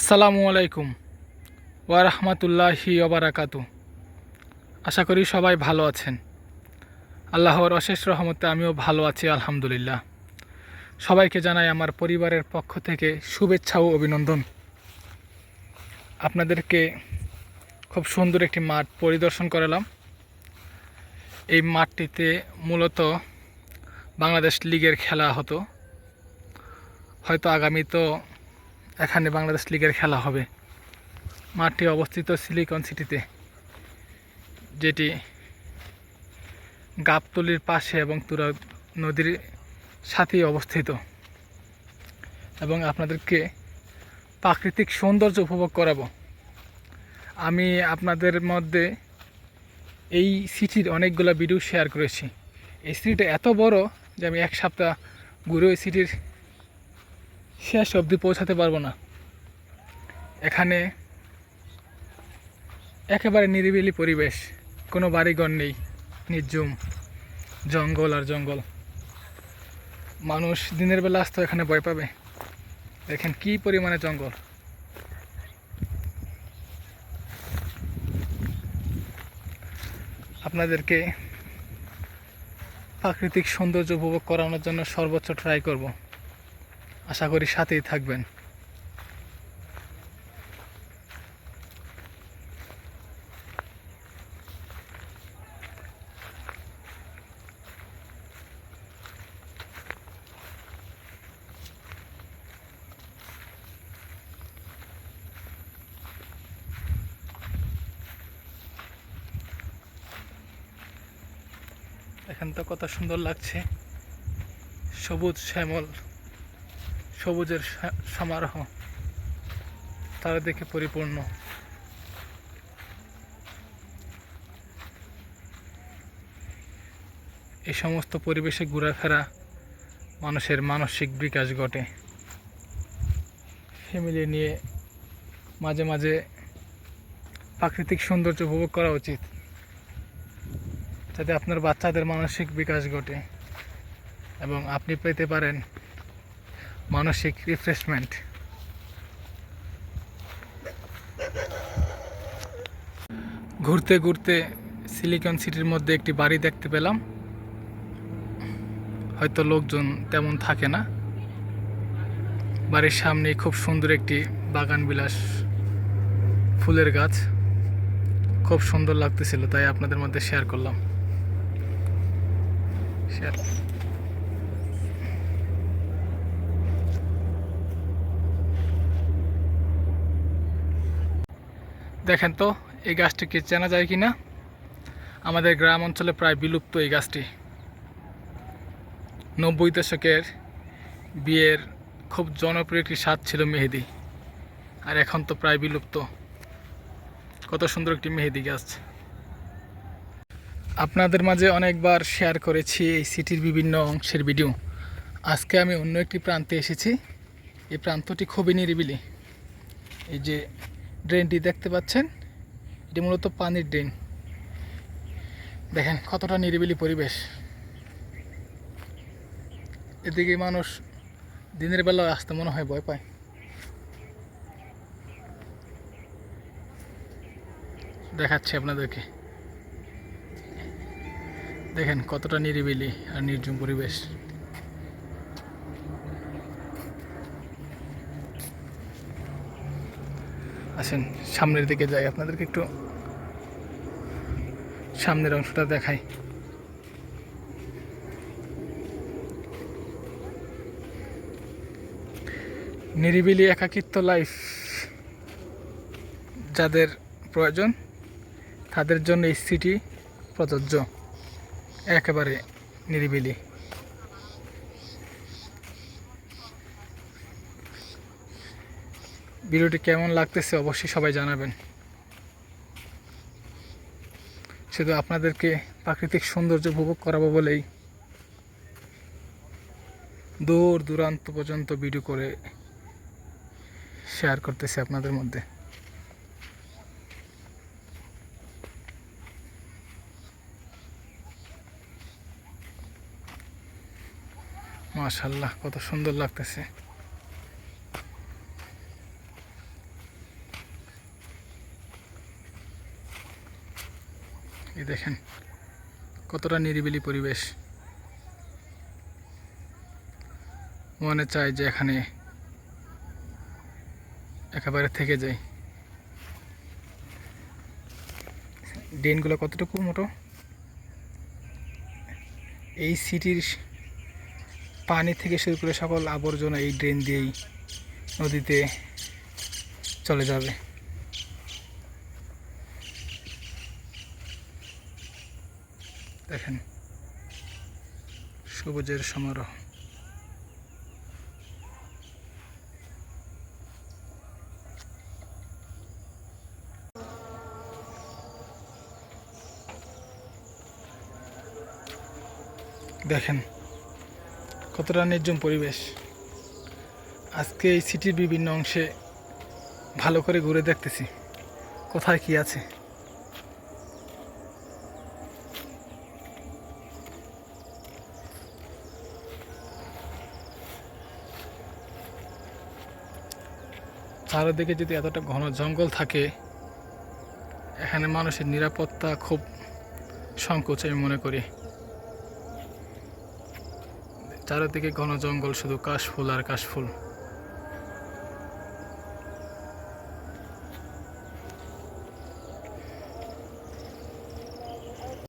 আসসালামু আলাইকুম ওয়া রাহমাতুল্লাহি ওয়া বারাকাতুহু। আশা করি সবাই ভালো আছেন। আল্লাহর অশেষ রহমতে আমিও ভালো আছি আলহামদুলিল্লাহ। সবাইকে জানাই আমার পরিবারের পক্ষ থেকে শুভেচ্ছা ও অভিনন্দন। আপনাদেরকে খুব সুন্দর একটি মাঠ পরিদর্শন করালাম। এই মাঠটিতে মূলত বাংলাদেশ লিগের খেলা হতো। হয়তো আগামীতেও এখানে বাংলাদেশ লিগের খেলা হবে। মাঠটি অবস্থিত সিলিকন সিটিতে, যেটি গাবতলীর পাশে এবং তুরা নদীর সাথেই অবস্থিত, এবং আপনাদেরকে প্রাকৃতিক সৌন্দর্য উপভোগ করাবো। আমি আপনাদের মধ্যে এই সিটির অনেকগুলো ভিডিও শেয়ার করেছি। এই সিটিটা এত বড় যে আমি এক সপ্তাহ ঘুরে ওই সিটির শেষ অবধি পৌঁছাতে পারবো না। এখানে একেবারে নিরিবিলি পরিবেশ, কোনো বাড়িঘর নেই, নির্জুম জঙ্গল আর জঙ্গল। মানুষ দিনের বেলা আসতো এখানে ভয় পাবে। দেখেন কি পরিমাণে জঙ্গল। আপনাদেরকে প্রাকৃতিক সৌন্দর্য উপভোগ করানোর জন্য সর্বোচ্চ ট্রাই করব। আশা করি সাথেই থাকবেন। এখন তো কত সুন্দর লাগছে, সবুজ শ্যামল, সবুজের সমারোহ তারা দেখে পরিপূর্ণ। এই সমস্ত পরিবেশে ঘোরাফেরা মানুষের মানসিক বিকাশ ঘটে। ফ্যামিলি নিয়ে মাঝে মাঝে প্রাকৃতিক সৌন্দর্য উপভোগ করা উচিত, যাতে আপনার বাচ্চাদের মানসিক বিকাশ ঘটে এবং আপনি পেতে পারেন মানসিক রিফ্রেশমেন্ট। ঘুরতে ঘুরতে সিলিকন সিটির মধ্যে একটি বাড়ি দেখতে পেলাম। হয়তো লোকজন তেমন থাকে না। বাড়ির সামনে খুব সুন্দর একটি বাগান বিলাস ফুলের গাছ, খুব সুন্দর লাগতেছিল, তাই আপনাদের মধ্যে শেয়ার করলাম। দেখেন তো এই গাছটিকে চেনা যায় কি না। আমাদের গ্রাম অঞ্চলে প্রায় বিলুপ্ত এই গাছটি। 90 দশকের বিয়ের খুব জনপ্রিয় একটি স্বাদ ছিল মেহেদি, আর এখন তো প্রায় বিলুপ্ত। কত সুন্দর একটি মেহেদি গাছ। আপনাদের মাঝে অনেকবার শেয়ার করেছি এই সিটির বিভিন্ন অংশের ভিডিও। আজকে আমি অন্য একটি প্রান্তে এসেছি। এই প্রান্তটি খুবই নিরিবিলি। এই যে ড্রেনটি দেখতে পাচ্ছেন, এটি মূলত পানির ড্রেন। দেখেন কতটা নিরিবিলি পরিবেশ। এদিকে মানুষ দিনের বেলা আসতে মনে হয় ভয় পায়। দেখাচ্ছি আপনাদেরকে, দেখেন কতটা নিরিবিলি আর নির্জন পরিবেশ। আসেন সামনের দিকে যাই, আপনাদেরকে একটু সামনের অংশটা দেখাই। নিরিবিলি একাকিত্ব লাইফ যাদের প্রয়োজন, তাদের জন্য এই সিটি প্রযোজ্য। একেবারে নিরিবিলি। ভিডিওটি কেমন লাগতেছে অবশ্যই সবাই জানাবেন। শুধু আপনাদেরকে প্রাকৃতিক সৌন্দর্য উপভোগ করাবো বলেই দূর দূরান্ত পর্যন্ত ভিডিও করে শেয়ার করতেছি আপনাদের মধ্যে। মাশাআল্লাহ, কত সুন্দর লাগতেছে। এই দেখেন কতটা নিরিবিলি পরিবেশ, মনে চায় যে এখানে একেবারে থেকে যাই। ড্রেনগুলো কতটুকু মোটো, এই সিটির পানি থেকে শুরু করে সকল আবর্জনা এই ড্রেন দিয়েই নদীতে চলে যাবে। দেখেন সবুজের সমারোহ। দেখেন কতটা নির্জন পরিবেশ। আজকে এই সিটির বিভিন্ন অংশে ভালো করে ঘুরে দেখতেছি কোথায় কি আছে। চারিদিকে যদি এতটা ঘন জঙ্গল থাকে, এখানে মানুষের নিরাপত্তা খুব সংকোচ আমি মনে করি। চারিদিকে ঘন জঙ্গল, শুধু কাশফুল আর কাশফুল।